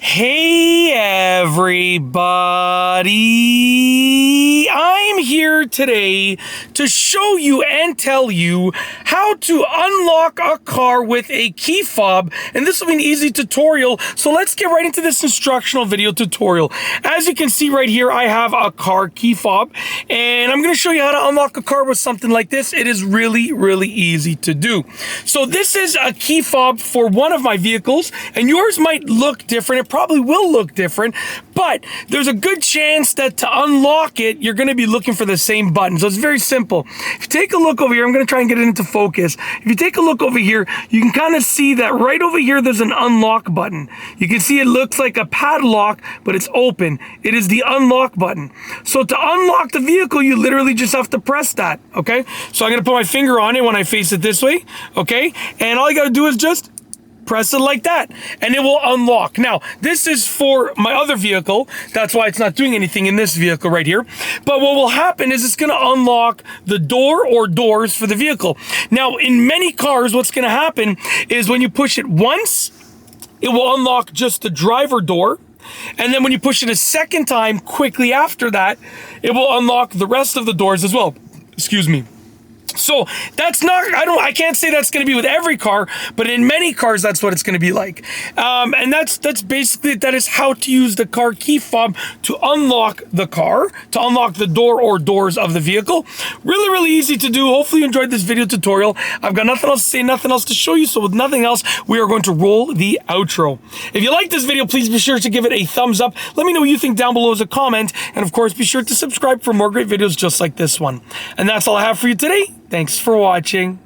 Hey everybody, I'm here today to show you and tell you how to unlock a car with a key fob, and this will be an easy tutorial, so let's get right into this instructional video tutorial. As you can see right here, I have a car key fob, and I'm going to show you how to unlock a car with something like this. It is really easy to do. So this is a key fob for one of my vehicles, and yours might look different. It probably will look different, but there's a good chance that to unlock it, you're going to be looking for the same button. So it's very simple. If you take a look over here, I'm going to try and get it into focus. If you take a look over here, you can kind of see that right over here, there's an unlock button. You can see it looks like a padlock, but it's open. It is the unlock button. So to unlock the vehicle, you literally just have to press that, okay? So I'm going to put my finger on it when I face it this way, okay? And all you got to do is just press it like that, and it will unlock. Now, this is for my other vehicle. That's why it's not doing anything in this vehicle right here. But what will happen is it's going to unlock the door or doors for the vehicle. Now, in many cars, what's going to happen is when you push it once, it will unlock just the driver door. And then when you push it a second time, quickly after that, it will unlock the rest of the doors as well. Excuse me. So that's not, I can't say that's going to be with every car, but in many cars, that's what it's going to be like. And that's basically, that is how to use the car key fob to unlock the car, to unlock the door or doors of the vehicle. Really easy to do. Hopefully you enjoyed this video tutorial. I've got nothing else to say, nothing else to show you. So with nothing else, we are going to roll the outro. If you like this video, please be sure to give it a thumbs up. Let me know what you think down below as a comment. And of course, be sure to subscribe for more great videos just like this one. And that's all I have for you today. Thanks for watching.